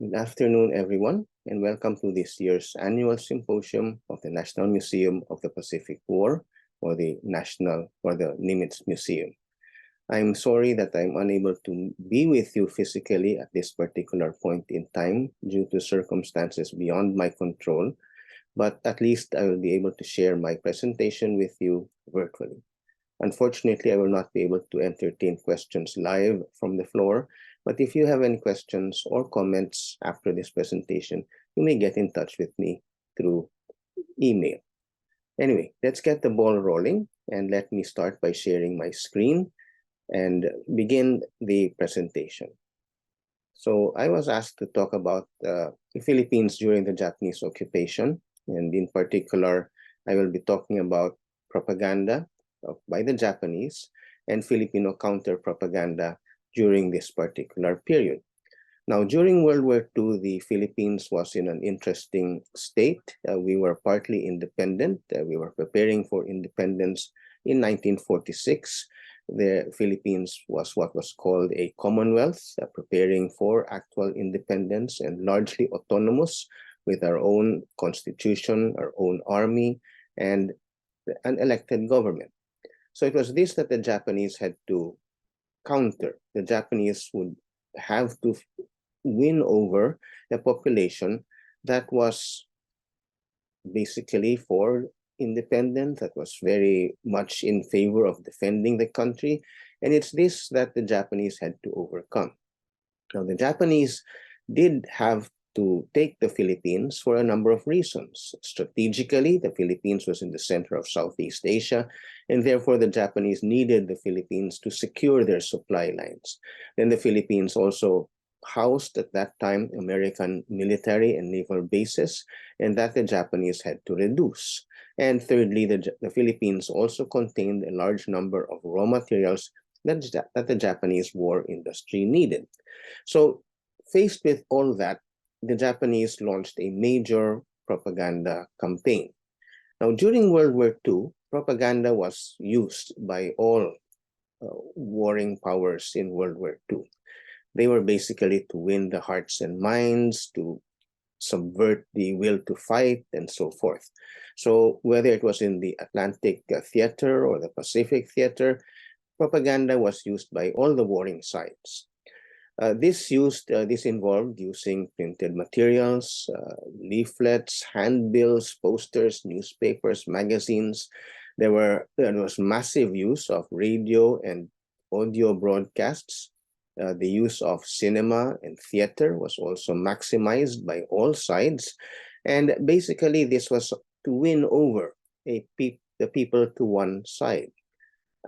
Good afternoon, everyone, and welcome to this year's annual symposium of the National Museum of the Pacific War, or the Nimitz Museum. I'm sorry that I'm unable to be with you physically at this particular point in time due to circumstances beyond my control, but at least I will be able to share my presentation with you virtually. Unfortunately, I will not be able to entertain questions live from the floor, but if you have any questions or comments after this presentation, you may get in touch with me through email. Anyway, let's get the ball rolling, and let me start by sharing my screen and begin the presentation. So I was asked to talk about the Philippines during the Japanese occupation, and in particular, I will be talking about propaganda by the Japanese and Filipino counter-propaganda during this particular period. Now, during World War II, the Philippines was in an interesting state. We were partly independent. We were preparing for independence in 1946. The Philippines was what was called a Commonwealth, preparing for actual independence and largely autonomous with our own constitution, our own army, and an elected government. So it was this that the Japanese had to counter. The Japanese would have to win over a population that was basically for independence, that was very much in favor of defending the country. And it's this that the Japanese had to overcome. Now, the Japanese did have to take the Philippines for a number of reasons. Strategically, the Philippines was in the center of Southeast Asia, and therefore the Japanese needed the Philippines to secure their supply lines. Then the Philippines also housed at that time American military and naval bases, and that the Japanese had to reduce. And thirdly, the Philippines also contained a large number of raw materials that the Japanese war industry needed. So faced with all that, the Japanese launched a major propaganda campaign. Now, during World War II, propaganda was used by all warring powers in World War II. They were basically to win the hearts and minds, to subvert the will to fight, and so forth. So whether it was in the Atlantic theater or the Pacific theater, propaganda was used by all the warring sides. This involved using printed materials, leaflets, handbills, posters, newspapers, magazines. There was massive use of radio and audio broadcasts. The use of cinema and theater was also maximized by all sides. And basically, this was to win over the people to one side,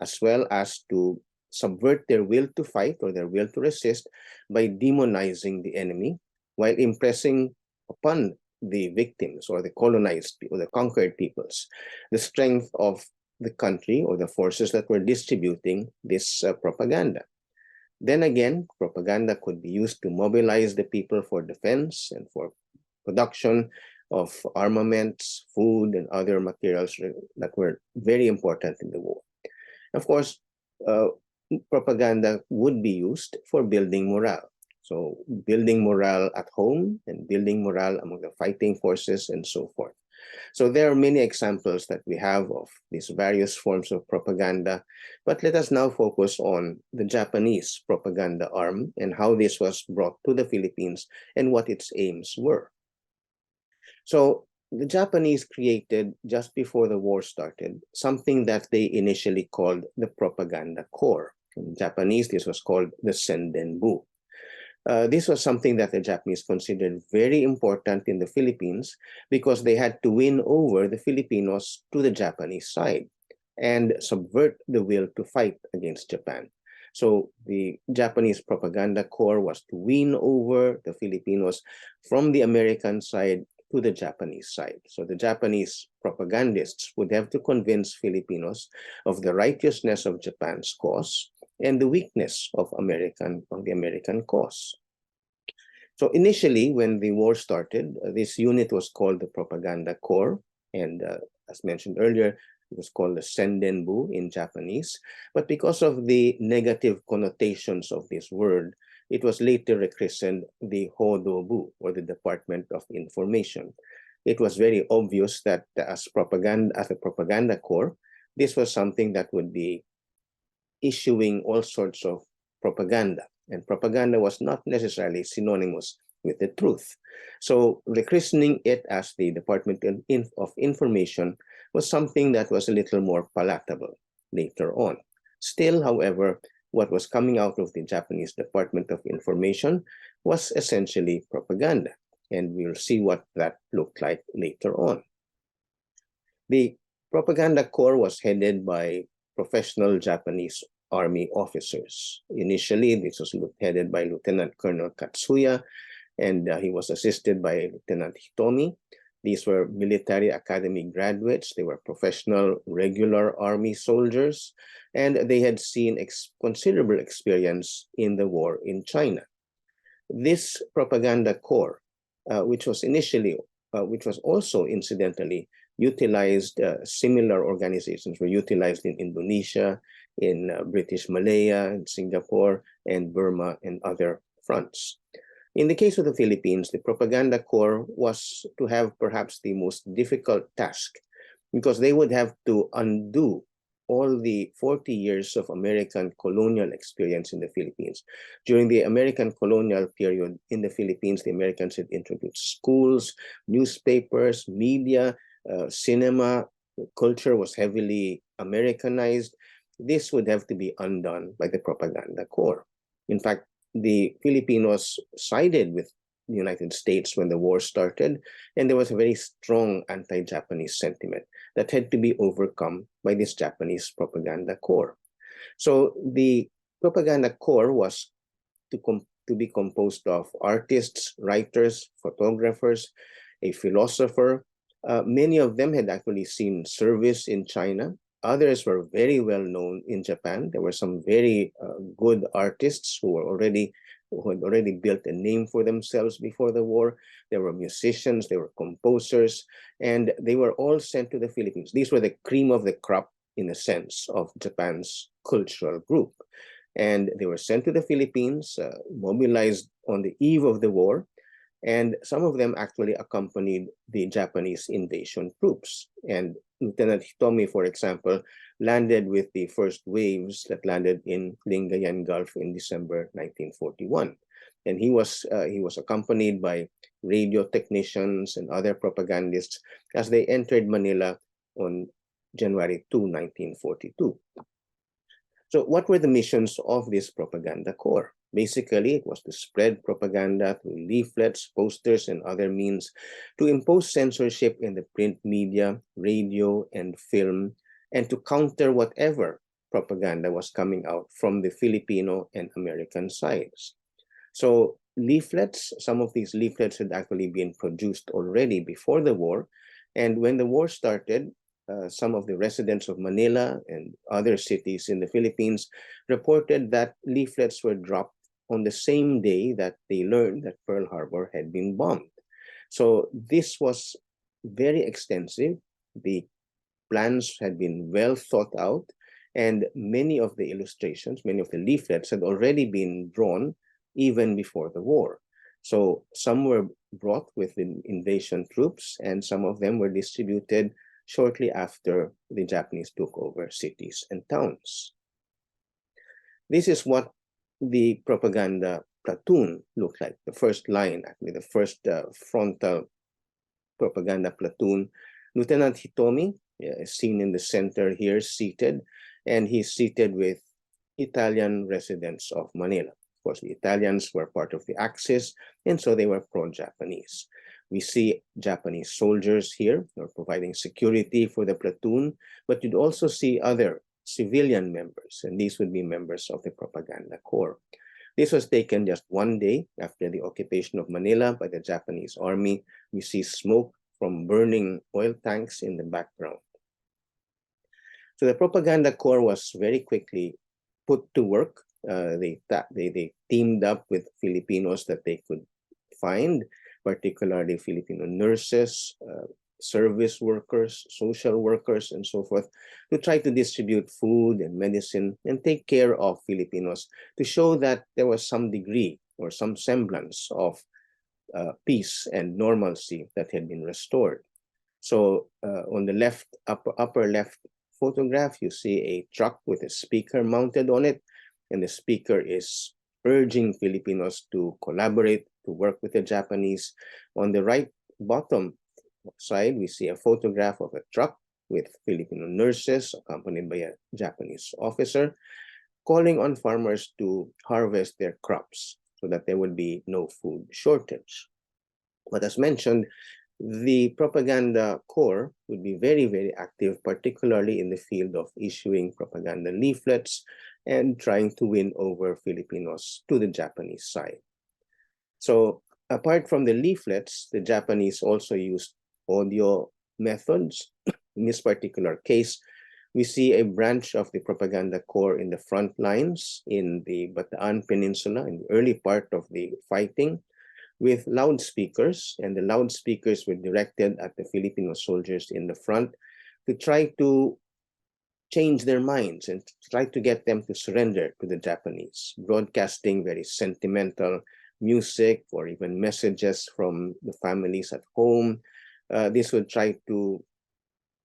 as well as to subvert their will to fight or their will to resist by demonizing the enemy while impressing upon the victims or the colonized people, the conquered peoples, the strength of the country or the forces that were distributing this propaganda. Then again, propaganda could be used to mobilize the people for defense and for production of armaments, food, and other materials that were very important in the war. Of course, propaganda would be used for building morale. So building morale at home and building morale among the fighting forces and so forth. So there are many examples that we have of these various forms of propaganda, but let us now focus on the Japanese propaganda arm and how this was brought to the Philippines and what its aims were. So the Japanese created, just before the war started, something that they initially called the Propaganda Corps. In Japanese, this was called the Sendenbu. This was something that the Japanese considered very important in the Philippines because they had to win over the Filipinos to the Japanese side and subvert the will to fight against Japan. So the Japanese Propaganda Corps was to win over the Filipinos from the American side to the Japanese side. So the Japanese propagandists would have to convince Filipinos of the righteousness of Japan's cause and the weakness of the American cause. So initially, when the war started, this unit was called the Propaganda Corps, and as mentioned earlier, it was called the Sendenbu in Japanese. But because of the negative connotations of this word, It was later rechristened the Hodobu, or the Department of Information. It was very obvious that as a propaganda corps, this was something that would be issuing all sorts of propaganda, and propaganda was not necessarily synonymous with the truth. So rechristening it as the Department of Information was something that was a little more palatable later on. Still, however, what was coming out of the Japanese Department of Information was essentially propaganda, and we'll see what that looked like later on. The propaganda corps was headed by professional Japanese army officers. Initially, this was headed by Lieutenant Colonel Katsuya, and he was assisted by Lieutenant Hitomi. These were military academy graduates. They were professional, regular army soldiers, and they had seen considerable experience in the war in China. This propaganda corps, which was also incidentally utilized, similar organizations were utilized in Indonesia, in British Malaya, in Singapore, and Burma, and other fronts. In the case of the Philippines, the propaganda corps was to have perhaps the most difficult task, because they would have to undo all the 40 years of American colonial experience in the Philippines. During the American colonial period in the Philippines, the Americans had introduced schools, newspapers, media, cinema. Culture was heavily Americanized. This would have to be undone by the propaganda corps. In fact, the Filipinos sided with the United States when the war started, and there was a very strong anti-Japanese sentiment that had to be overcome by this Japanese propaganda corps. So the propaganda corps was to be composed of artists, writers, photographers, a philosopher. Many of them had actually seen service in China. Others were very well known in Japan. There were some very good artists who had already built a name for themselves before the war. There were musicians, there were composers, and they were all sent to the Philippines. These were the cream of the crop, in a sense, of Japan's cultural group. And they were sent to the Philippines, mobilized on the eve of the war, and some of them actually accompanied the Japanese invasion troops. And Lieutenant Hitomi, for example, landed with the first waves that landed in Lingayen Gulf in December 1941. And he was accompanied by radio technicians and other propagandists as they entered Manila on January 2, 1942. So what were the missions of this propaganda corps? Basically, it was to spread propaganda through leaflets, posters, and other means, to impose censorship in the print media, radio, and film, and to counter whatever propaganda was coming out from the Filipino and American sides. So leaflets, some of these leaflets had actually been produced already before the war, and when the war started, some of the residents of Manila and other cities in the Philippines reported that leaflets were dropped on the same day that they learned that Pearl Harbor had been bombed. So this was very extensive. The plans had been well thought out, and many of the illustrations, many of the leaflets had already been drawn even before the war. So some were brought with the invasion troops, and some of them were distributed shortly after the Japanese took over cities and towns. This is what the propaganda platoon looked like, the first line, actually the first frontal propaganda platoon. Lieutenant Hitomi is seen in the center here, seated, and he's seated with Italian residents of Manila. Of course, the Italians were part of the Axis, and so they were pro-Japanese. We see Japanese soldiers here who are providing security for the platoon, but you'd also see other civilian members, and these would be members of the propaganda corps. This was taken just one day after the occupation of Manila by the Japanese army. We see smoke from burning oil tanks in the background. So the propaganda corps was very quickly put to work. They teamed up with Filipinos that they could find, particularly Filipino nurses, service workers, social workers, and so forth, to try to distribute food and medicine and take care of Filipinos, to show that there was some degree or some semblance of peace and normalcy that had been restored. So on the left, upper left photograph, you see a truck with a speaker mounted on it, and the speaker is urging Filipinos to collaborate, to work with the Japanese. On the right bottom side, we see a photograph of a truck with Filipino nurses accompanied by a Japanese officer, calling on farmers to harvest their crops so that there would be no food shortage. But as mentioned, the propaganda corps would be very, very active, particularly in the field of issuing propaganda leaflets and trying to win over Filipinos to the Japanese side. So apart from the leaflets, the Japanese also used audio methods. In this particular case, we see a branch of the propaganda corps in the front lines in the Bataan Peninsula in the early part of the fighting, with loudspeakers, and the loudspeakers were directed at the Filipino soldiers in the front to try to change their minds and try to get them to surrender to the Japanese, broadcasting very sentimental music or even messages from the families at home. This would try to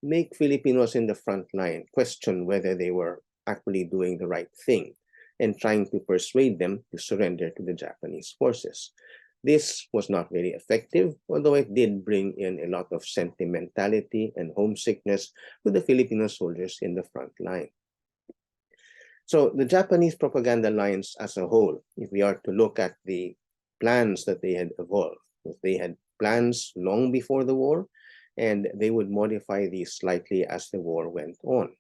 make Filipinos in the front line question whether they were actually doing the right thing and trying to persuade them to surrender to the Japanese forces. This was not very effective, although it did bring in a lot of sentimentality and homesickness to the Filipino soldiers in the front line. So the Japanese propaganda lines as a whole, if we are to look at the plans that they had evolved, they had plans long before the war, and they would modify these slightly as the war went on.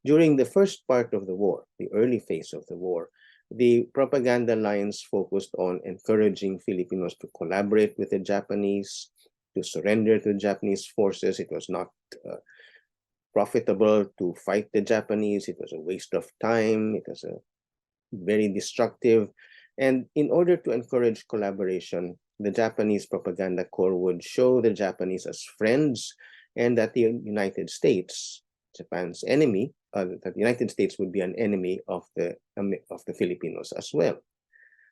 During the first part of the war, the early phase of the war, the propaganda lines focused on encouraging Filipinos to collaborate with the Japanese, to surrender to the Japanese forces. It was not profitable to fight the Japanese. It was a waste of time. It was very destructive. And in order to encourage collaboration, the Japanese propaganda corps would show the Japanese as friends, and that the United States, Japan's enemy, that the United States would be an enemy of the Filipinos as well.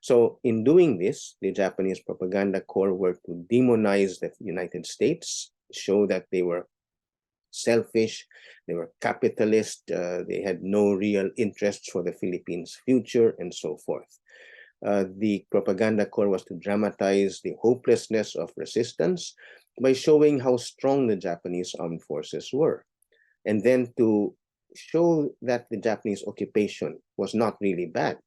So in doing this, the Japanese propaganda corps were to demonize the United States, show that they were selfish, they were capitalist, they had no real interest for the Philippines' future, and so forth. The propaganda corps was to dramatize the hopelessness of resistance by showing how strong the Japanese armed forces were, and then to show that the Japanese occupation was not really bad,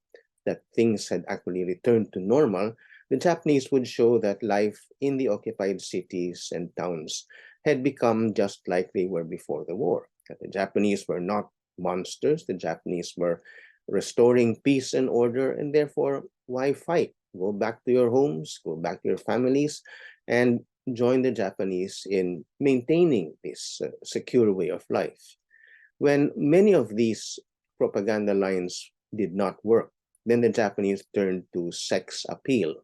that things had actually returned to normal. The Japanese would show that life in the occupied cities and towns had become just like they were before the war, that the Japanese were not monsters, the Japanese were restoring peace and order, and therefore, why fight? Go back to your homes, go back to your families, and join the Japanese in maintaining this secure way of life. When many of these propaganda lines did not work, then the Japanese turned to sex appeal,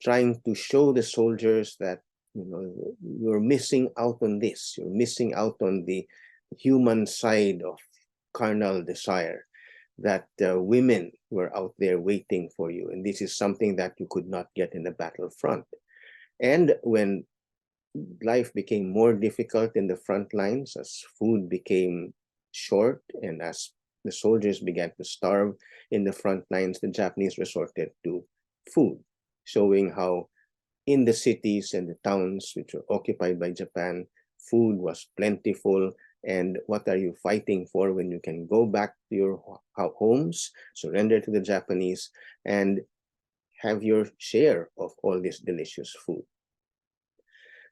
trying to show the soldiers that, you know, you're missing out on this, you're missing out on the human side of carnal desire, that women were out there waiting for you, and this is something that you could not get in the battlefront. And when life became more difficult in the front lines, as food became short and as the soldiers began to starve in the front lines, the Japanese resorted to food, showing how in the cities and the towns which were occupied by Japan, food was plentiful. And what are you fighting for when you can go back to your homes, surrender to the Japanese, and have your share of all this delicious food?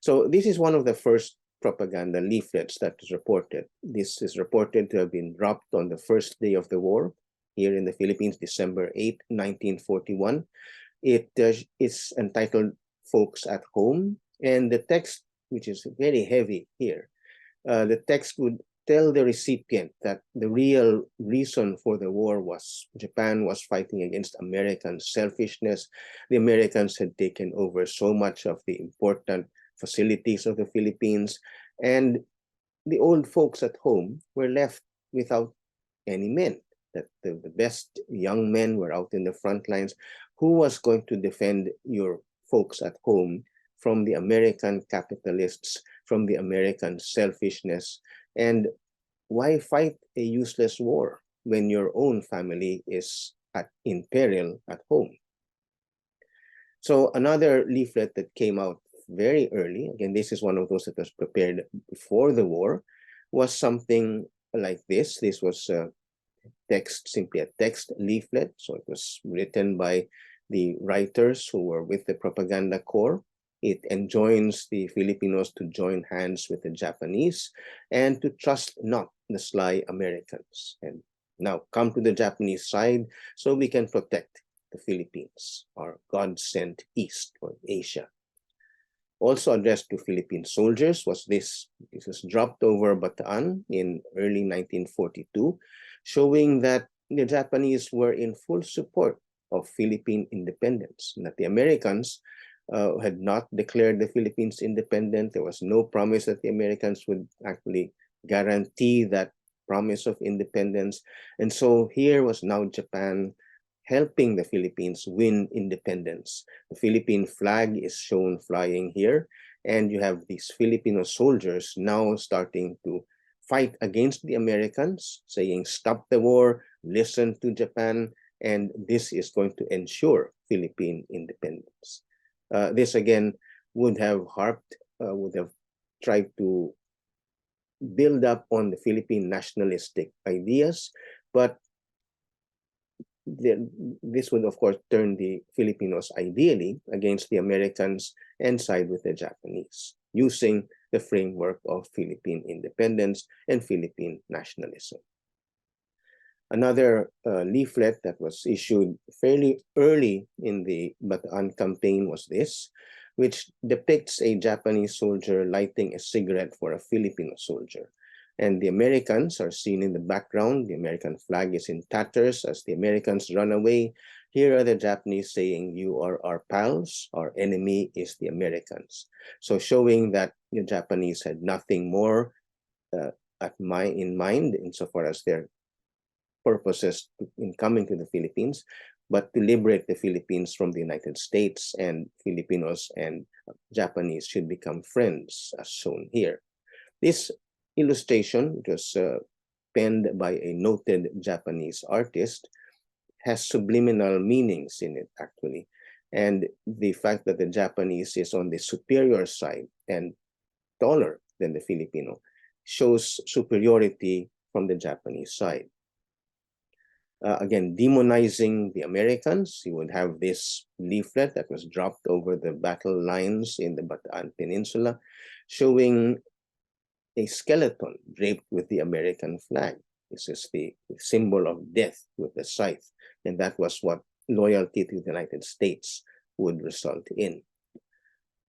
So this is one of the first propaganda leaflets that is reported. This is reported to have been dropped on the first day of the war here in the Philippines, December 8, 1941. It is entitled Folks at Home, and the text, which is very heavy here, the text would tell the recipient that the real reason for the war was Japan was fighting against American selfishness. The Americans had taken over so much of the important facilities of the Philippines, And the old folks at home were left without any men. That the best young men were out in the front lines. Who was going to defend your folks at home from the American capitalists, from the American selfishness? And why fight a useless war when your own family is in peril at home? So another leaflet that came out very early, again, this is one of those that was prepared before the war, was something like this. This was text, simply a text leaflet. So it was written by the writers who were with the propaganda corps. It enjoins the Filipinos to join hands with the Japanese and to trust not the sly Americans. And now come to the Japanese side so we can protect the Philippines, our God-sent East or Asia. Also addressed to Philippine soldiers was this. This was dropped over Bataan in early 1942, showing that the Japanese were in full support of Philippine independence, and that the Americans had not declared the Philippines independent. There was no promise that the Americans would actually guarantee that promise of independence. And so here was now Japan helping the Philippines win independence. The Philippine flag is shown flying here, and you have these Filipino soldiers now starting to fight against the Americans, saying, stop the war, listen to Japan, and this is going to ensure Philippine independence. This again would have tried to build up on the Philippine nationalistic ideas, but this would, of course, turn the Filipinos ideally against the Americans and side with the Japanese, using the framework of Philippine independence and Philippine nationalism. Another leaflet that was issued fairly early in the Bataan campaign was this, which depicts a Japanese soldier lighting a cigarette for a Filipino soldier. And the Americans are seen in the background. The American flag is in tatters as the Americans run away. Here are the Japanese saying, you are our pals, our enemy is the Americans. So showing that the Japanese had nothing more in mind insofar as their purposes in coming to the Philippines, but to liberate the Philippines from the United States, and Filipinos and Japanese should become friends, as shown here. This illustration, which was penned by a noted Japanese artist, has subliminal meanings in it, actually. And the fact that the Japanese is on the superior side and taller than the Filipino shows superiority from the Japanese side. Again, demonizing the Americans, you would have this leaflet that was dropped over the battle lines in the Bataan Peninsula, showing a skeleton draped with the American flag. This is the symbol of death with the scythe, and that was what loyalty to the United States would result in.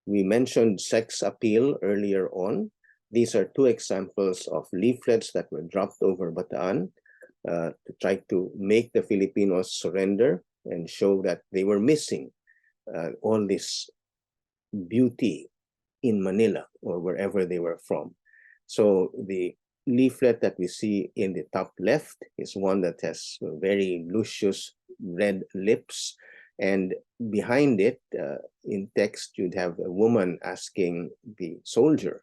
We mentioned sex appeal earlier on. These are two examples of leaflets that were dropped over Bataan to try to make the Filipinos surrender and show that they were missing all this beauty in Manila or wherever they were from. So the leaflet that we see in the top left is one that has very luscious red lips, and behind it in text you'd have a woman asking the soldier,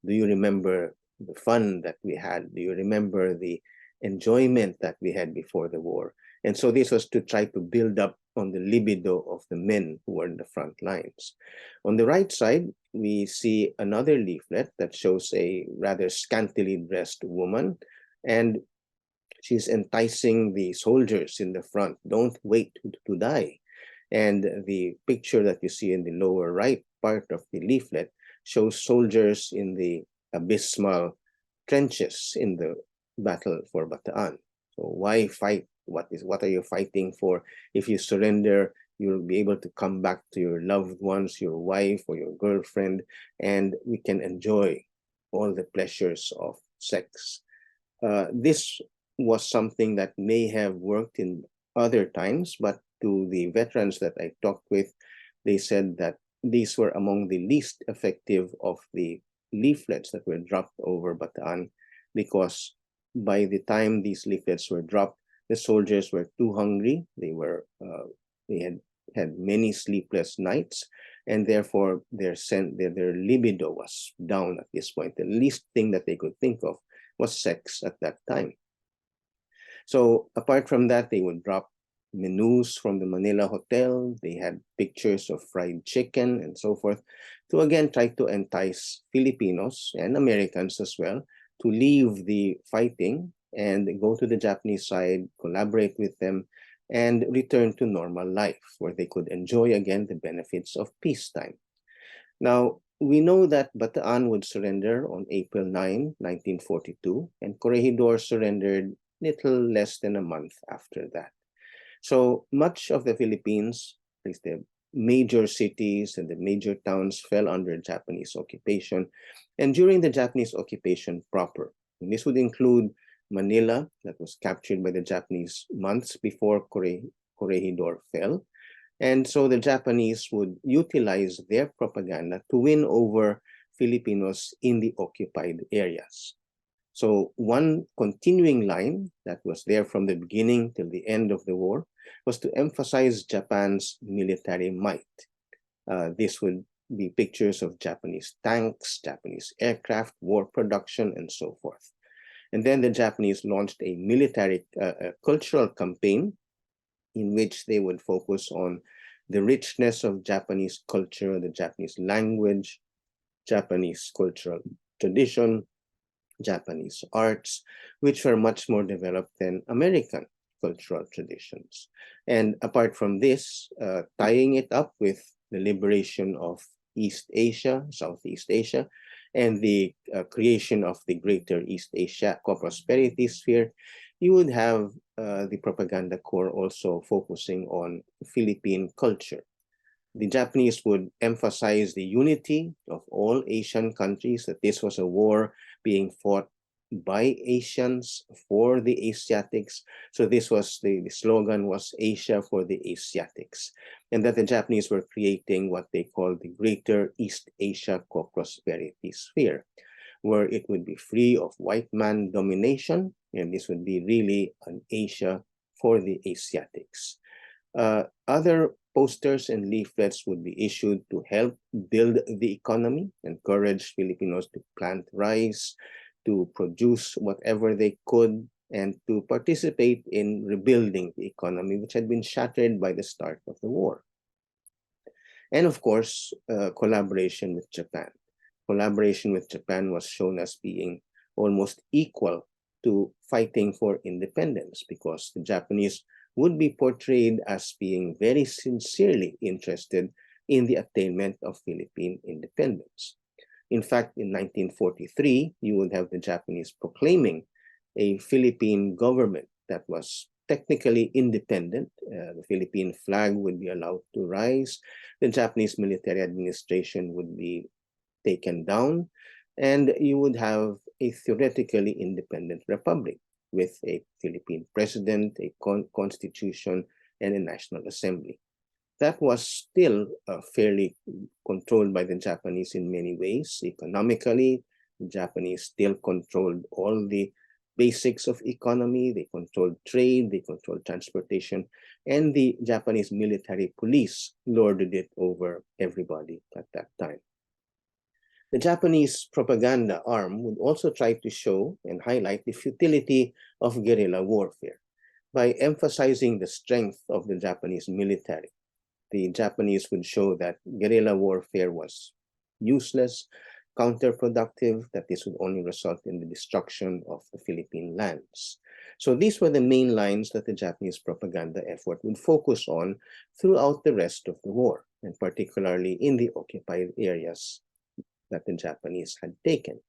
do you remember the fun that we had? Do you remember the enjoyment that we had before the war? And so this was to try to build up on the libido of the men who were in the front lines. On the right side, we see another leaflet that shows a rather scantily dressed woman, and she's enticing the soldiers in the front. Don't wait to die. And the picture that you see in the lower right part of the leaflet shows soldiers in the abysmal trenches in the battle for Bataan. So why fight? What are you fighting for? If you surrender, you'll be able to come back to your loved ones, your wife or your girlfriend, and we can enjoy all the pleasures of sex. This was something that may have worked in other times, but to the veterans that I talked with, they said that these were among the least effective of the leaflets that were dropped over Bataan, because by the time these leaflets were dropped, the soldiers were too hungry. They had many sleepless nights, and therefore their libido was down at this point. The least thing that they could think of was sex at that time. So apart from that, they would drop menus from the Manila hotel. They had pictures of fried chicken and so forth, to again try to entice Filipinos and Americans as well to leave the fighting and go to the Japanese side, collaborate with them, and return to normal life, where they could enjoy again the benefits of peacetime. Now, we know that Bataan would surrender on April 9, 1942, and Corregidor surrendered little less than a month after that. So much of the Philippines, at least the major cities and the major towns, fell under Japanese occupation. And during the Japanese occupation proper, and this would include Manila, that was captured by the Japanese months before Corregidor fell. And so the Japanese would utilize their propaganda to win over Filipinos in the occupied areas. So one continuing line that was there from the beginning till the end of the war was to emphasize Japan's military might. This would be pictures of Japanese tanks, Japanese aircraft, war production, and so forth. And then the Japanese launched a military cultural campaign in which they would focus on the richness of Japanese culture, the Japanese language, Japanese cultural tradition, Japanese arts, which were much more developed than American cultural traditions. And apart from this, tying it up with the liberation of East Asia, Southeast Asia, and the creation of the Greater East Asia Co-Prosperity Sphere, you would have the propaganda corps also focusing on Philippine culture. The Japanese would emphasize the unity of all Asian countries, that this was a war being fought by Asians for the Asiatics. So this was the slogan was Asia for the Asiatics, and that the Japanese were creating what they called the Greater East Asia Co-Prosperity Sphere, where it would be free of white man domination, and this would be really an Asia for the Asiatics. Other posters and leaflets would be issued to help build the economy, encourage Filipinos to plant rice, to produce whatever they could, and to participate in rebuilding the economy, which had been shattered by the start of the war. And of course, collaboration with Japan. Collaboration with Japan was shown as being almost equal to fighting for independence, because the Japanese would be portrayed as being very sincerely interested in the attainment of Philippine independence. In fact, in 1943, you would have the Japanese proclaiming a Philippine government that was technically independent. The Philippine flag would be allowed to rise. The Japanese military administration would be taken down, and you would have a theoretically independent republic with a Philippine president, a constitution, and a national assembly. That was still fairly controlled by the Japanese in many ways. Economically, the Japanese still controlled all the basics of economy. They controlled trade, they controlled transportation, and the Japanese military police lorded it over everybody at that time. The Japanese propaganda arm would also try to show and highlight the futility of guerrilla warfare by emphasizing the strength of the Japanese military. The Japanese would show that guerrilla warfare was useless, counterproductive, that this would only result in the destruction of the Philippine lands. So these were the main lines that the Japanese propaganda effort would focus on throughout the rest of the war, and particularly in the occupied areas that the Japanese had taken.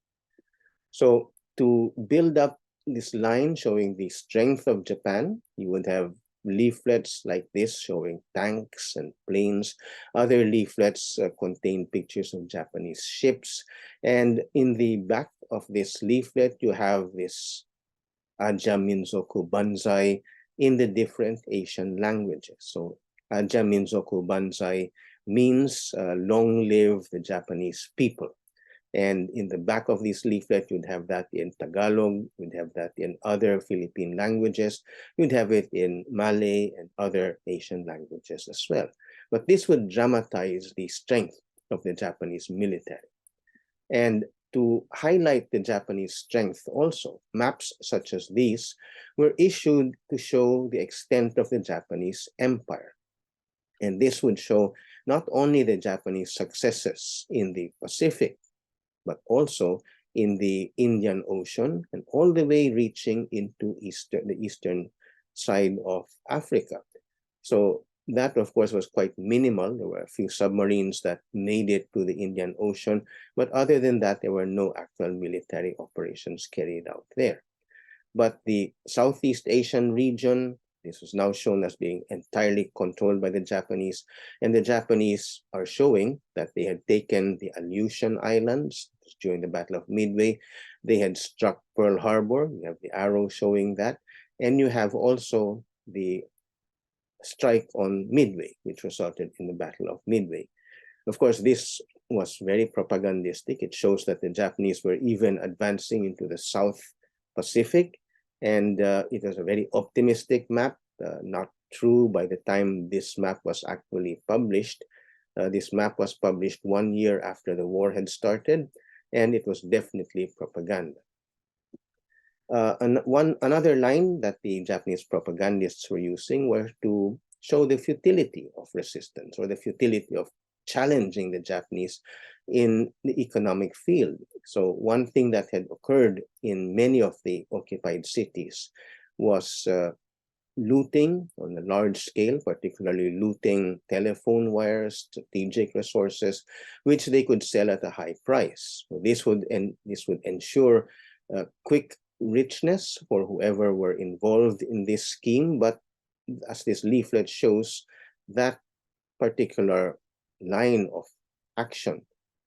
So to build up this line showing the strength of Japan, you would have leaflets like this showing tanks and planes. Other leaflets contain pictures of Japanese ships. And in the back of this leaflet, you have this Aja Minzoku Banzai in the different Asian languages. So Aja Minzoku Banzai means long live the Japanese people. And in the back of this leaflet, you'd have that in Tagalog, you'd have that in other Philippine languages, you'd have it in Malay and other Asian languages as well. But this would dramatize the strength of the Japanese military. And to highlight the Japanese strength also, maps such as these were issued to show the extent of the Japanese empire. And this would show not only the Japanese successes in the Pacific, but also in the Indian Ocean and all the way reaching into the eastern side of Africa. So that, of course, was quite minimal. There were a few submarines that made it to the Indian Ocean, but other than that, there were no actual military operations carried out there. But the Southeast Asian region, this was now shown as being entirely controlled by the Japanese, and the Japanese are showing that they had taken the Aleutian Islands during the Battle of Midway. They had struck Pearl Harbor. You have the arrow showing that. And you have also the strike on Midway, which resulted in the Battle of Midway. Of course, this was very propagandistic. It shows that the Japanese were even advancing into the South Pacific, and it was a very optimistic map, not true by the time this map was actually published. This map was published 1 year after the war had started, and it was definitely propaganda. Another line that the Japanese propagandists were using were to show the futility of resistance or the futility of challenging the Japanese in the economic field. So one thing that had occurred in many of the occupied cities was looting on a large scale, particularly looting telephone wires, strategic resources, which they could sell at a high price. So this would ensure quick richness for whoever were involved in this scheme. But as this leaflet shows, that particular line of action,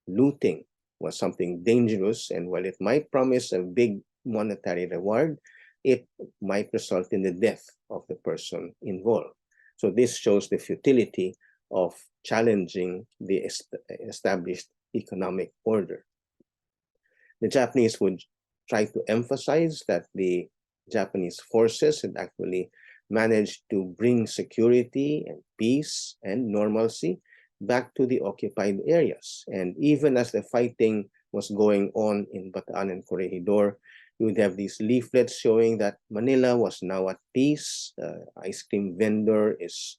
looting, was something dangerous, and while it might promise a big monetary reward, it might result in the death of the person involved. So this shows the futility of challenging the established economic order. The Japanese would try to emphasize that the Japanese forces had actually managed to bring security and peace and normalcy back to the occupied areas. And even as the fighting was going on in Bataan and Corregidor, you would have these leaflets showing that Manila was now at peace. Ice cream vendor is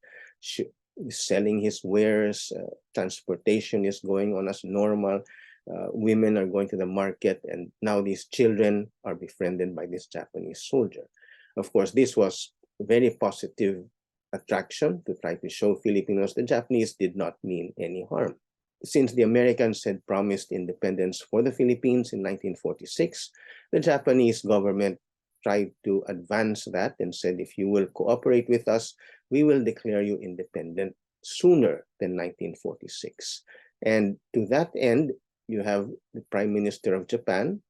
selling his wares. Transportation is going on as normal. Women are going to the market, and now these children are befriended by this Japanese soldier. Of course, this was a very positive attraction to try to show Filipinos the Japanese did not mean any harm. Since the Americans had promised independence for the Philippines in 1946, the Japanese government tried to advance that and said, if you will cooperate with us, we will declare you independent sooner than 1946. And to that end, you have the Prime Minister of Japan,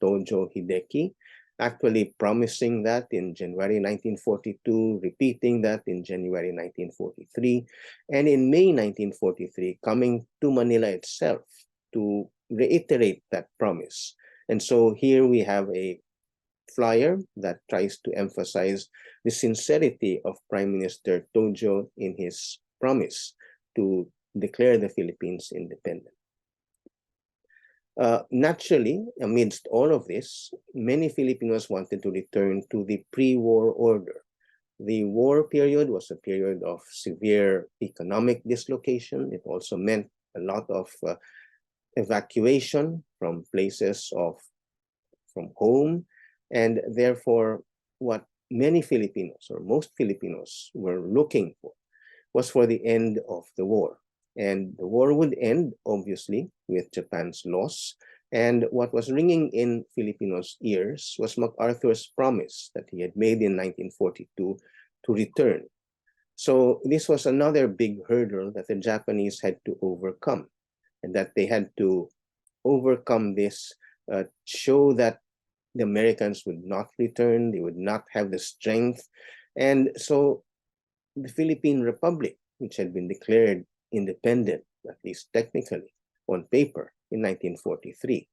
Tojo Hideki, actually promising that in January 1942, repeating that in January 1943, and in May 1943, coming to Manila itself to reiterate that promise. And so here we have a flyer that tries to emphasize the sincerity of Prime Minister Tojo in his promise to declare the Philippines independent. Naturally, amidst all of this, many Filipinos wanted to return to the pre-war order. The war period was a period of severe economic dislocation. It also meant a lot of evacuation from places from home. And therefore, what many Filipinos, or most Filipinos, were looking for was for the end of the war. And the war would end, obviously, with Japan's loss. And what was ringing in Filipinos' ears was MacArthur's promise that he had made in 1942 to return. So this was another big hurdle that the Japanese had to overcome, and that they had to overcome this, show that the Americans would not return, they would not have the strength. And so the Philippine Republic, which had been declared independent, at least technically, on paper, in 1943.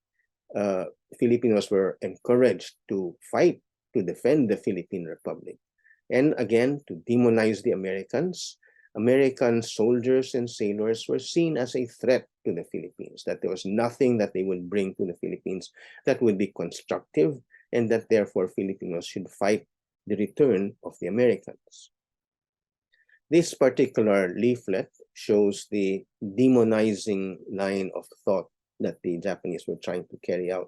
Filipinos were encouraged to fight to defend the Philippine Republic. And again, to demonize the Americans. American soldiers and sailors were seen as a threat to the Philippines, that there was nothing that they would bring to the Philippines that would be constructive, and that therefore Filipinos should fight the return of the Americans. This particular leaflet shows the demonizing line of thought that the Japanese were trying to carry out,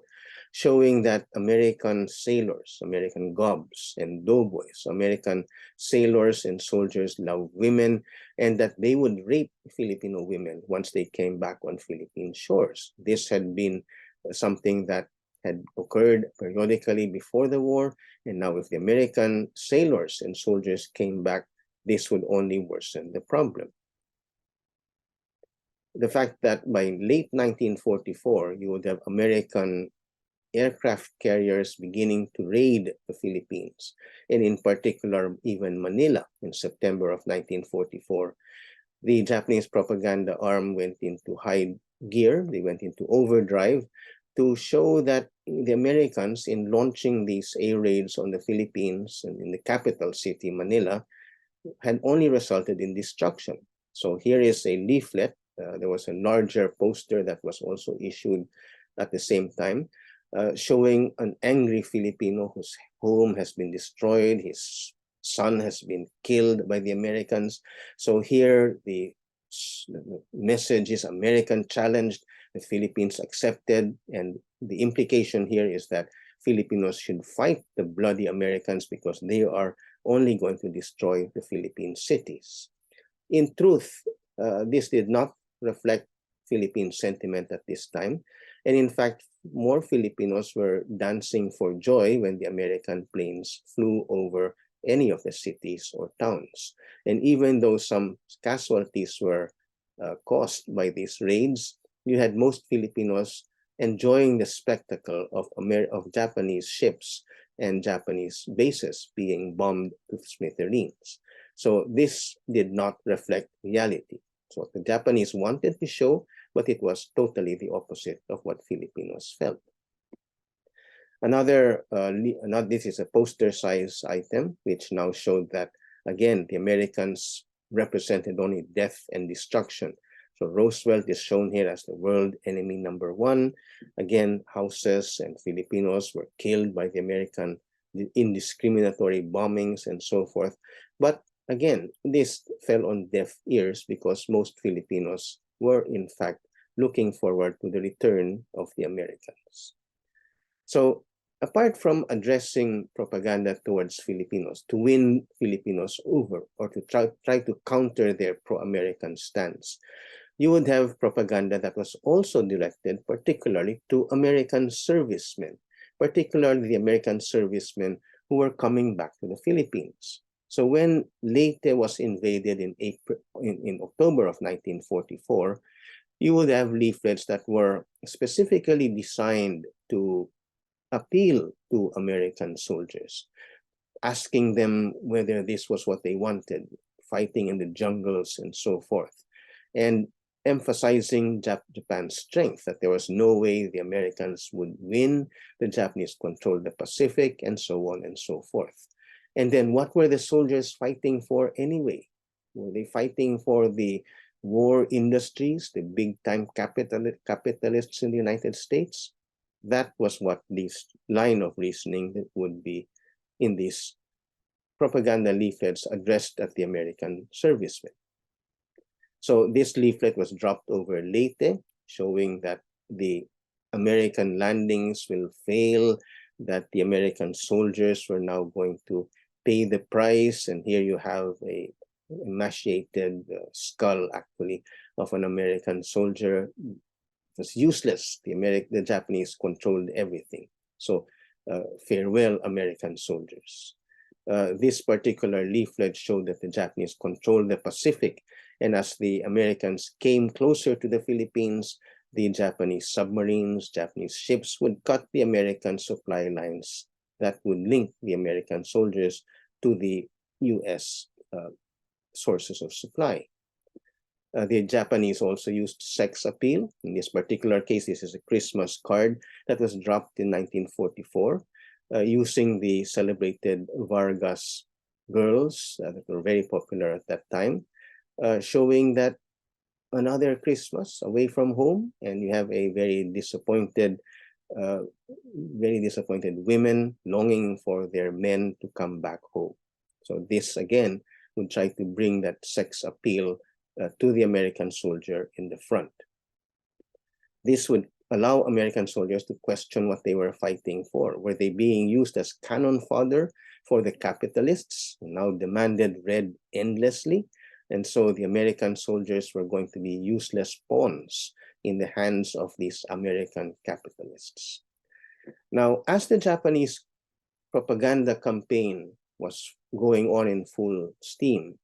showing that American sailors, American gobs and doughboys, American sailors and soldiers love women, and that they would rape Filipino women once they came back on Philippine shores. This had been something that had occurred periodically before the war, and now if the American sailors and soldiers came back, this would only worsen the problem. The fact that by late 1944, you would have American aircraft carriers beginning to raid the Philippines, and in particular, even Manila in September of 1944. The Japanese propaganda arm went into high gear, they went into overdrive to show that the Americans, in launching these air raids on the Philippines and in the capital city, Manila, had only resulted in destruction. So here is a leaflet. There was a larger poster that was also issued at the same time, showing an angry Filipino whose home has been destroyed, his son has been killed by the Americans. So here the message is American challenged, the Philippines accepted, and the implication here is that Filipinos should fight the bloody Americans because they are only going to destroy the Philippine cities. In truth, this did not reflect Philippine sentiment at this time. And in fact, more Filipinos were dancing for joy when the American planes flew over any of the cities or towns. And even though some casualties were caused by these raids, you had most Filipinos enjoying the spectacle of Japanese ships and Japanese bases being bombed to smithereens. So this did not reflect reality. So the Japanese wanted to show, but it was totally the opposite of what Filipinos felt. This is a poster size item, which now showed that, again, the Americans represented only death and destruction. So Roosevelt is shown here as the world enemy number one. Again, houses and Filipinos were killed by the American indiscriminatory bombings and so forth. But again, this fell on deaf ears because most Filipinos were in fact looking forward to the return of the Americans. So apart from addressing propaganda towards Filipinos to win Filipinos over or to try to counter their pro-American stance, you would have propaganda that was also directed particularly to American servicemen, particularly the American servicemen who were coming back to the Philippines. So when Leyte was invaded in October of 1944, you would have leaflets that were specifically designed to appeal to American soldiers, asking them whether this was what they wanted, fighting in the jungles and so forth, and emphasizing Japan's strength, that there was no way the Americans would win, the Japanese controlled the Pacific, and so on and so forth. And then what were the soldiers fighting for anyway? Were they fighting for the war industries, the big-time capitalists in the United States? That was what this line of reasoning would be in these propaganda leaflets addressed at the American servicemen. So this leaflet was dropped over Leyte, showing that the American landings will fail, that the American soldiers were now going to pay the price. And here you have a emaciated skull, actually, of an American soldier. It was useless. The Japanese controlled everything. So farewell, American soldiers. This particular leaflet showed that the Japanese controlled the Pacific, and as the Americans came closer to the Philippines, the Japanese submarines, Japanese ships would cut the American supply lines that would link the American soldiers to the US sources of supply. The Japanese also used sex appeal. In this particular case, this is a Christmas card that was dropped in 1944 using the celebrated Vargas girls that were very popular at that time, showing that another Christmas away from home, and you have a very disappointed women longing for their men to come back home. So this again would try to bring that sex appeal to the American soldier in the front. This would allow American soldiers to question what they were fighting for. Were they being used as cannon fodder for the capitalists who now demanded red endlessly? And so the American soldiers were going to be useless pawns in the hands of these American capitalists. Now, as the Japanese propaganda campaign was going on in full steam,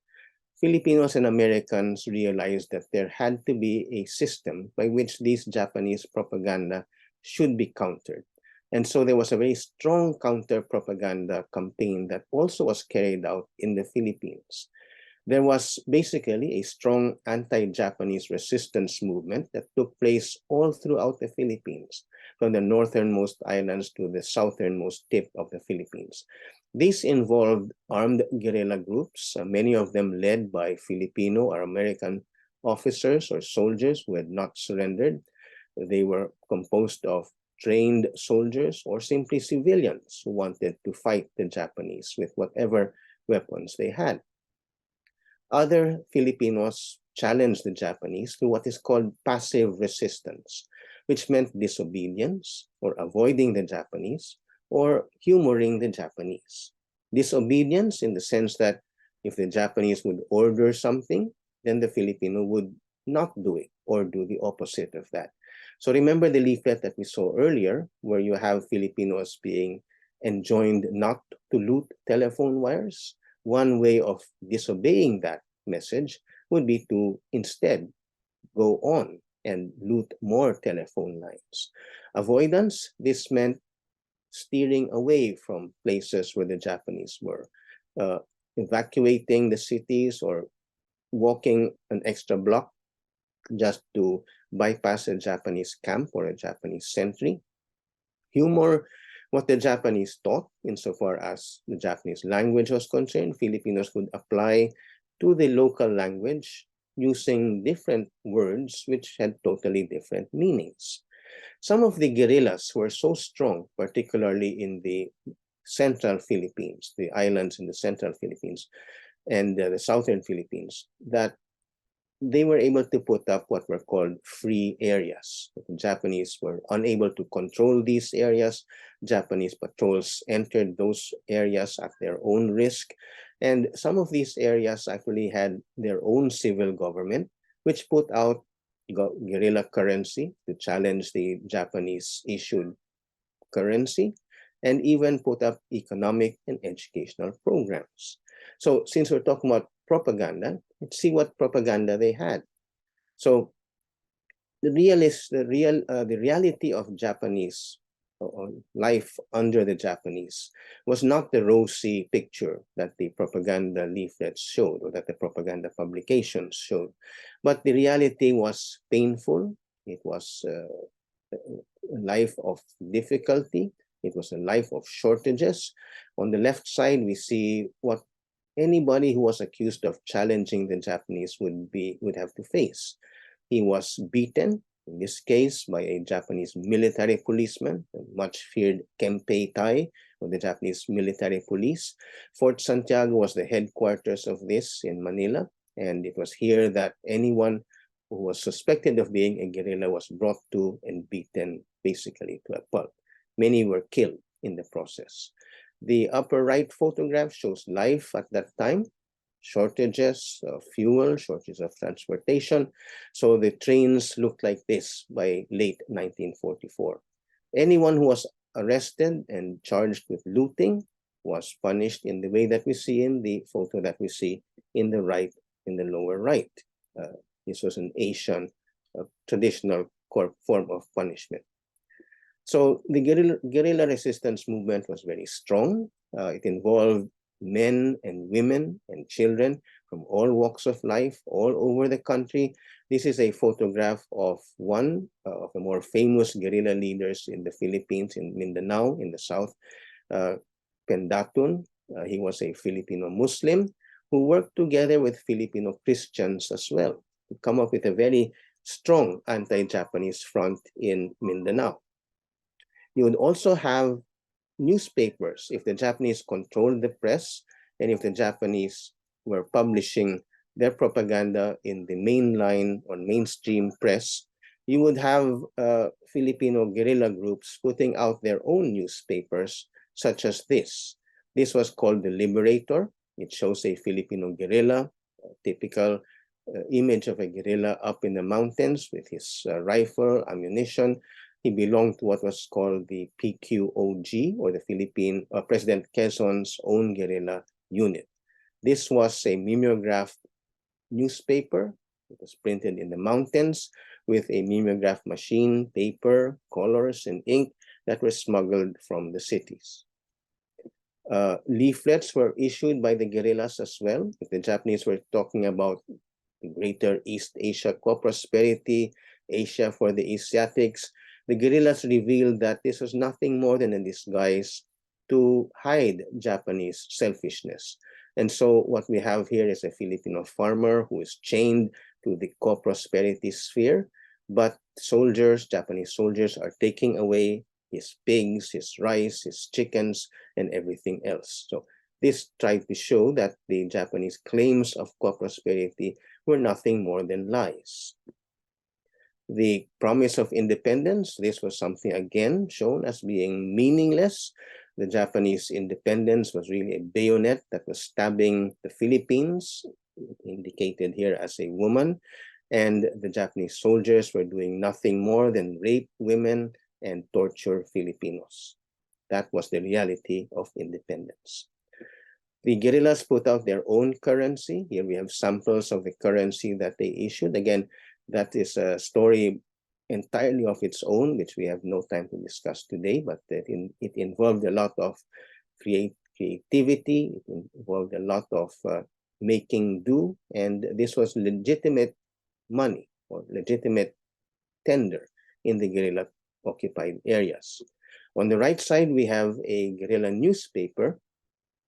Filipinos and Americans realized that there had to be a system by which this Japanese propaganda should be countered. And so there was a very strong counter-propaganda campaign that also was carried out in the Philippines. There was basically a strong anti-Japanese resistance movement that took place all throughout the Philippines, from the northernmost islands to the southernmost tip of the Philippines. This involved armed guerrilla groups, many of them led by Filipino or American officers or soldiers who had not surrendered. They were composed of trained soldiers or simply civilians who wanted to fight the Japanese with whatever weapons they had. Other Filipinos challenged the Japanese through what is called passive resistance, which meant disobedience or avoiding the Japanese or humoring the Japanese. Disobedience in the sense that if the Japanese would order something, then the Filipino would not do it or do the opposite of that. So remember the leaflet that we saw earlier, where you have Filipinos being enjoined not to loot telephone wires? One way of disobeying that message would be to instead go on and loot more telephone lines. Avoidance, this meant steering away from places where the Japanese were, evacuating the cities or walking an extra block just to bypass a Japanese camp or a Japanese sentry. Humor, what the Japanese taught insofar as the Japanese language was concerned, Filipinos could apply to the local language using different words which had totally different meanings. Some of the guerrillas were so strong, particularly in the central Philippines, the islands in the central Philippines and the southern Philippines, that they were able to put up what were called free areas. The Japanese were unable to control these areas. Japanese patrols entered those areas at their own risk. And some of these areas actually had their own civil government, which put out guerrilla currency to challenge the Japanese issued currency, and even put up economic and educational programs. So since we're talking about propaganda, let's see what propaganda they had. So the reality of Japanese life under the Japanese was not the rosy picture that the propaganda leaflets showed or that the propaganda publications showed, but the reality was painful. It was a life of difficulty. It was a life of shortages. On the left side, we see what anybody who was accused of challenging the Japanese would have to face. He was beaten, in this case, by a Japanese military policeman, the much feared Kempei Tai of the Japanese military police. Fort Santiago was the headquarters of this in Manila, and it was here that anyone who was suspected of being a guerrilla was brought to and beaten basically to a pulp. Many were killed in the process. The upper right photograph shows life at that time, shortages of fuel, shortages of transportation. So the trains looked like this by late 1944. Anyone who was arrested and charged with looting was punished in the way that we see in the photo that we see in the right, in the lower right. This was an Asian traditional form of punishment. So the guerrilla resistance movement was very strong. It involved men and women and children from all walks of life, all over the country. This is a photograph of one of the more famous guerrilla leaders in the Philippines, in Mindanao, in the south, Pendatun. He was a Filipino Muslim who worked together with Filipino Christians as well to come up with a very strong anti-Japanese front in Mindanao. You would also have newspapers. If the Japanese controlled the press, and if the Japanese were publishing their propaganda in the mainline or mainstream press, you would have Filipino guerrilla groups putting out their own newspapers, such as this. This was called the Liberator. It shows a Filipino guerrilla, a typical image of a guerrilla up in the mountains with his rifle, ammunition. He belonged to what was called the PQOG, or the Philippine President Quezon's own guerrilla unit. This was a mimeographed newspaper. It was printed in the mountains with a mimeograph machine, paper, colors, and ink that were smuggled from the cities. Leaflets were issued by the guerrillas as well. If the Japanese were talking about the greater East Asia co-prosperity, Asia for the Asiatics, the guerrillas revealed that this was nothing more than a disguise to hide Japanese selfishness. And so what we have here is a Filipino farmer who is chained to the co-prosperity sphere, but soldiers, Japanese soldiers, are taking away his pigs, his rice, his chickens, and everything else. So this tried to show that the Japanese claims of co-prosperity were nothing more than lies. The promise of independence, this was something again shown as being meaningless. The Japanese independence was really a bayonet that was stabbing the Philippines, indicated here as a woman, and the Japanese soldiers were doing nothing more than rape women and torture Filipinos. That was the reality of independence. The guerrillas put out their own currency. Here we have samples of the currency that they issued. Again, that is a story entirely of its own, which we have no time to discuss today, but it involved a lot of creativity. It involved a lot of making do, and this was legitimate money or legitimate tender in the guerrilla occupied areas. On the right side, we have a guerrilla newspaper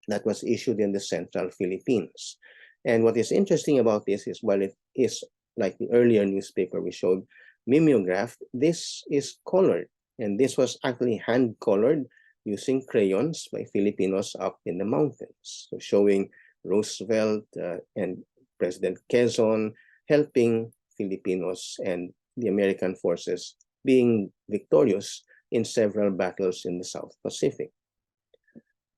that was issued in the central Philippines. And what is interesting about this is, while it is like the earlier newspaper we showed, mimeographed, this is colored. And this was actually hand-colored using crayons by Filipinos up in the mountains. So showing Roosevelt and President Quezon helping Filipinos and the American forces being victorious in several battles in the South Pacific.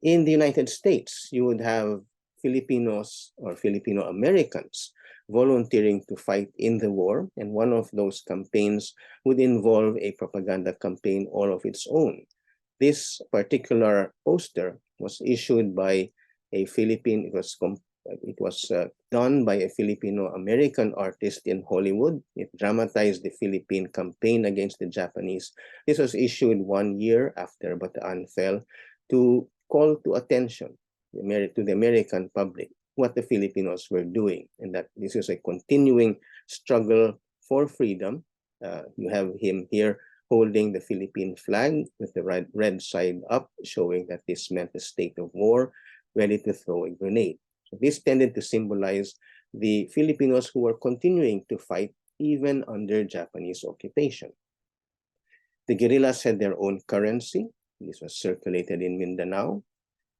In the United States, you would have Filipinos or Filipino Americans volunteering to fight in the war, and one of those campaigns would involve a propaganda campaign all of its own. This particular poster was issued by a Philippine, it was done by a Filipino-American artist in Hollywood. It dramatized the Philippine campaign against the Japanese. This was issued 1 year after Bataan fell to call to attention to the American public what the Filipinos were doing, and that this is a continuing struggle for freedom. You have him here holding the Philippine flag with the red side up, showing that this meant a state of war, ready to throw a grenade. So this tended to symbolize the Filipinos who were continuing to fight even under Japanese occupation. The guerrillas had their own currency. This was circulated in Mindanao.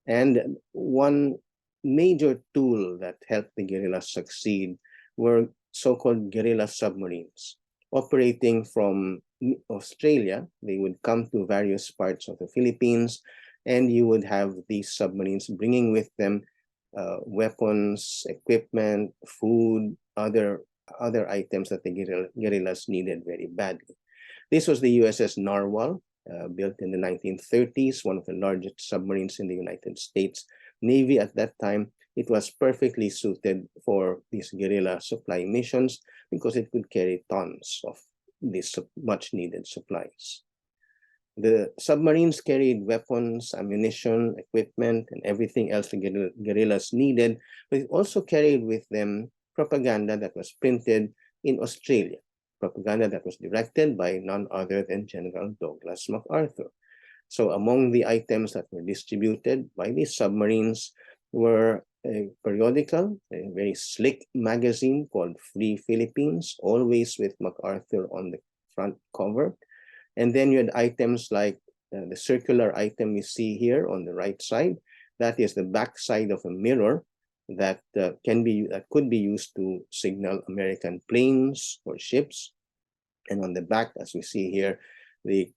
And one major tool that helped the guerrillas succeed were so-called guerrilla submarines. Operating from Australia, they would come to various parts of the Philippines, and you would have these submarines bringing with them weapons, equipment, food, other items that the guerrillas needed very badly. This was the USS Narwhal, built in the 1930s, one of the largest submarines in the United States Navy at that time. It was perfectly suited for these guerrilla supply missions because it could carry tons of these much needed supplies. The submarines carried weapons, ammunition, equipment, and everything else the guerrillas needed, but it also carried with them propaganda that was printed in Australia, propaganda that was directed by none other than General Douglas MacArthur. So among the items that were distributed by these submarines were a periodical, a very slick magazine called Free Philippines, always with MacArthur on the front cover. And then you had items like the circular item you see here on the right side. That is the back side of a mirror that could be used to signal American planes or ships. And on the back, as we see here, the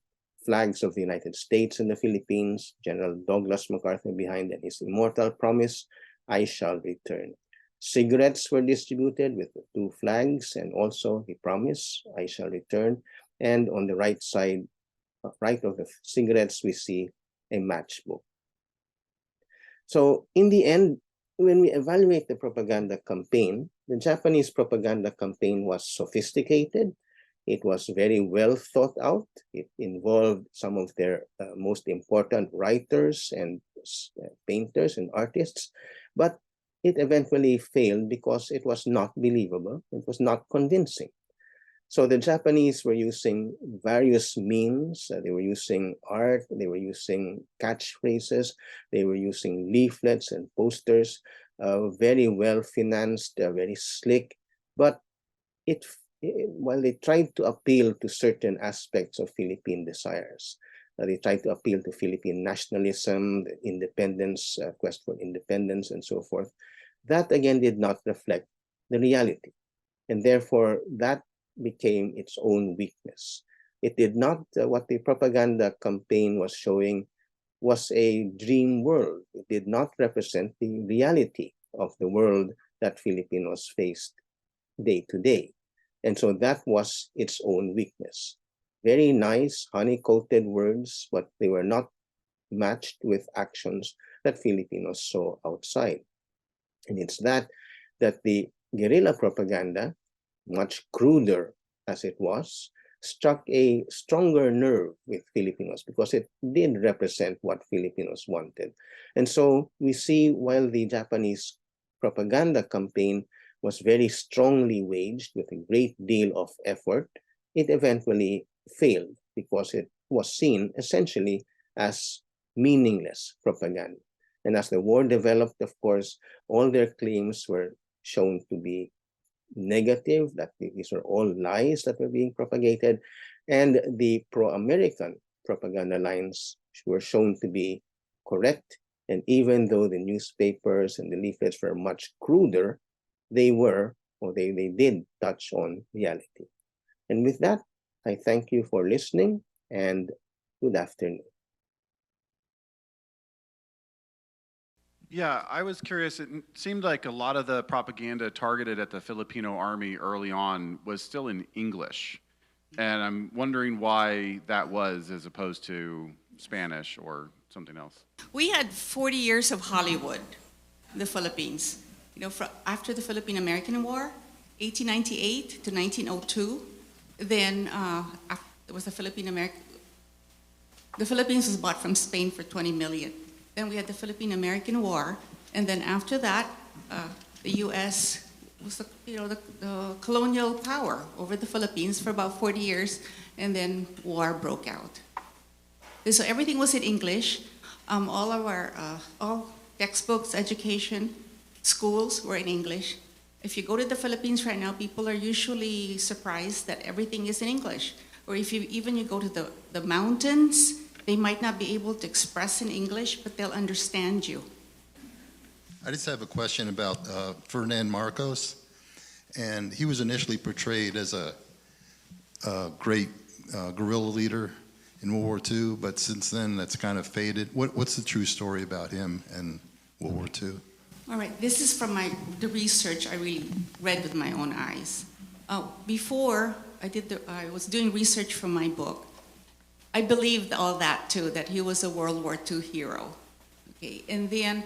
flags of the United States and the Philippines, General Douglas MacArthur behind, and his immortal promise, I shall return. Cigarettes were distributed with the two flags and also the promise, I shall return. And on the right side, right of the cigarettes, we see a matchbook. So in the end, when we evaluate the propaganda campaign, the Japanese propaganda campaign was sophisticated. It was very well thought out. It involved some of their most important writers and painters and artists, but it eventually failed because it was not believable. It was not convincing. So the Japanese were using various means. They were using art, they were using catchphrases, they were using leaflets and posters, very well financed, very slick, but while they tried to appeal to certain aspects of Philippine desires, they tried to appeal to Philippine nationalism, the independence, quest for independence, and so forth. That again did not reflect the reality, and therefore that became its own weakness. It did not, what the propaganda campaign was showing was a dream world. It did not represent the reality of the world that Filipinos faced day to day. And so that was its own weakness. Very nice, honey-coated words, but they were not matched with actions that Filipinos saw outside. And it's that the guerrilla propaganda, much cruder as it was, struck a stronger nerve with Filipinos because it did represent what Filipinos wanted. And so we see while the Japanese propaganda campaign was very strongly waged with a great deal of effort, it eventually failed because it was seen essentially as meaningless propaganda. And as the war developed, of course, all their claims were shown to be negative, that these were all lies that were being propagated, and the pro-American propaganda lines were shown to be correct. And even though the newspapers and the leaflets were much cruder, they did touch on reality. And with that, I thank you for listening and good afternoon. Yeah, I was curious. It seemed like a lot of the propaganda targeted at the Filipino army early on was still in English. And I'm wondering why that was as opposed to Spanish or something else. We had 40 years of Hollywood, the Philippines. You know, after the Philippine-American War, 1898 to 1902, then there was the Philippine-American. The Philippines was bought from Spain for 20 million. Then we had the Philippine-American War, and then after that, the U.S. was the colonial power over the Philippines for about 40 years, and then war broke out. And so everything was in English. All of our all textbooks, education, schools were in English. If you go to the Philippines right now, people are usually surprised that everything is in English. Or if you go to the mountains, they might not be able to express in English, but they'll understand you. I just have a question about Ferdinand Marcos. And he was initially portrayed as a great guerrilla leader in World War II, but since then that's kind of faded. What's the true story about him and World War II? All right, this is from the research I really read with my own eyes. Before I was doing research for my book, I believed all that too, that he was a World War II hero. Okay, and then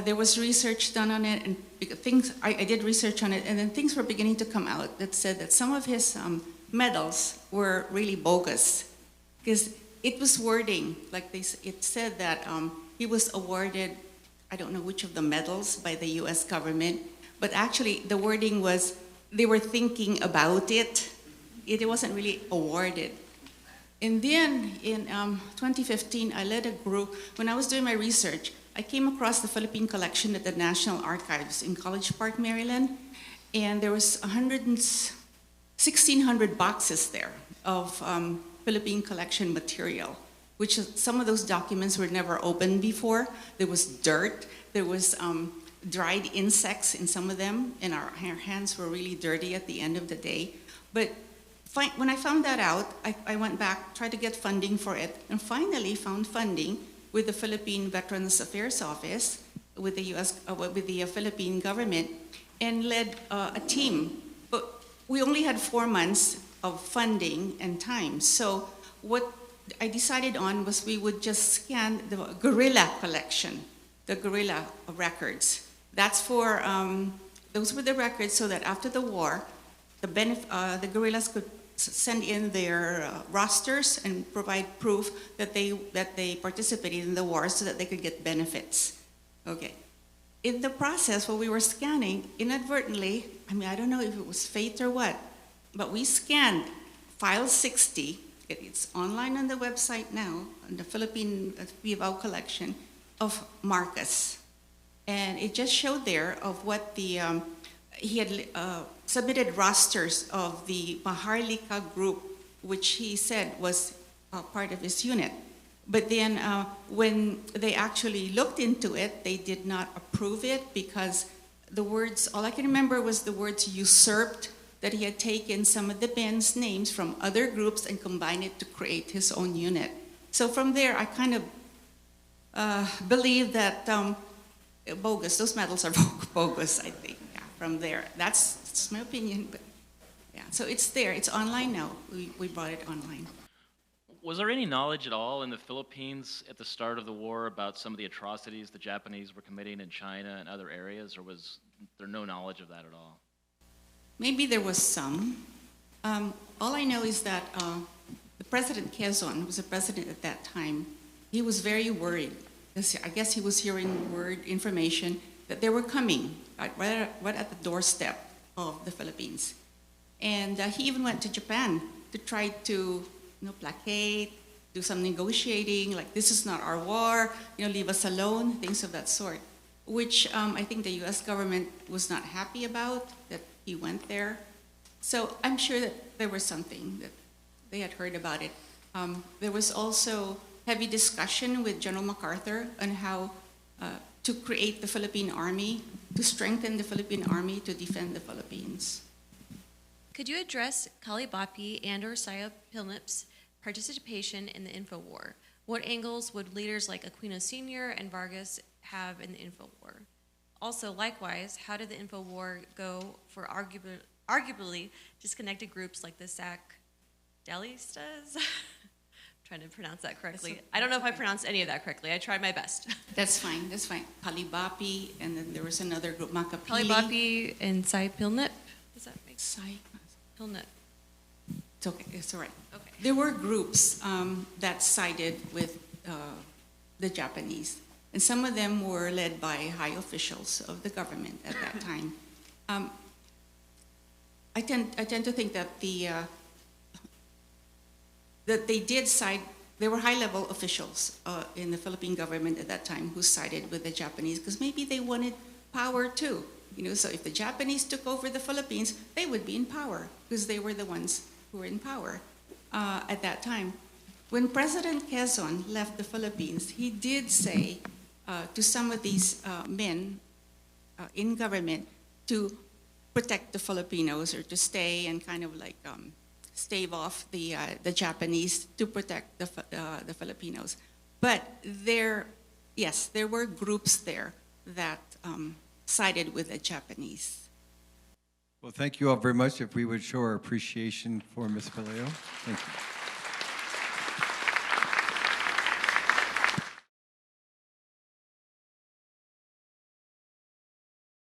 there was research done on it, and I did research on it, and then things were beginning to come out that said that some of his medals were really bogus, because it was wording, like it said that he was awarded, I don't know which of the medals by the US government, but actually the wording was they were thinking about it. It wasn't really awarded. And then in 2015, I led a group. When I was doing my research, I came across the Philippine collection at the National Archives in College Park, Maryland, and there was 1,600 boxes there of Philippine collection material, which some of those documents were never opened before. There was dirt, there was dried insects in some of them, and our hands were really dirty at the end of the day. But when I found that out, I went back, tried to get funding for it, and finally found funding with the Philippine Veterans Affairs Office, with the with the Philippine government, and led a team. But we only had 4 months of funding and time. So what I decided on was we would just scan the Guerrilla collection, the Guerrilla records. That's for, those were the records so that after the war, the guerrillas could send in their rosters and provide proof that they participated in the war so that they could get benefits. Okay. In the process, while we were scanning, inadvertently, I mean, I don't know if it was fate or what, but we scanned file 60. It's online on the website now, on the Philippine Vivao collection of Marcos. And it just showed there of what the, he had submitted rosters of the Maharlika group, which he said was part of his unit. But then when they actually looked into it, they did not approve it because the words, all I can remember was the words usurped, that he had taken some of the men's names from other groups and combined it to create his own unit. So from there, I kind of believe that bogus, those medals are bogus, I think, yeah, from there. That's my opinion, but yeah. So it's there, it's online now. We brought it online. Was there any knowledge at all in the Philippines at the start of the war about some of the atrocities the Japanese were committing in China and other areas, or was there no knowledge of that at all? Maybe there was some. All I know is that the President Quezon, who was the president at that time, he was very worried. I guess he was hearing information that they were coming right at the doorstep of the Philippines. And he even went to Japan to try to placate, do some negotiating, like this is not our war, leave us alone, things of that sort, which I think the US government was not happy about, that he went there. So I'm sure that there was something that they had heard about it. There was also heavy discussion with General MacArthur on how to create the Philippine Army, to strengthen the Philippine Army to defend the Philippines. Could you address Kalibapi and or Saya Pilnip's participation in the Info War? What angles would leaders like Aquino Sr. and Vargas have in the Info War? Also, likewise, how did the Info War go for arguably disconnected groups like the Sakdalistas? Trying to pronounce that correctly. I don't know if I pronounced any of that correctly. I tried my best. That's fine, that's fine. Kalibapi, and then there was another group, Makapili. Kalibapi and Saya Pilnip? Does that make Saya Pilnip? It's okay, it's all right. Okay. There were groups that sided with the Japanese, and some of them were led by high officials of the government at that time. I tend to think that that they did side. There were high-level officials in the Philippine government at that time who sided with the Japanese because maybe they wanted power too. So if the Japanese took over the Philippines, they would be in power because they were the ones who were in power at that time. When President Quezon left the Philippines, he did say to some of these men in government to protect the Filipinos, or to stay and kind of like stave off the Japanese to protect the Filipinos. But there were groups there that sided with the Japanese. Well, thank you all very much. If we would show our appreciation for Ms. Vallejo. Thank you.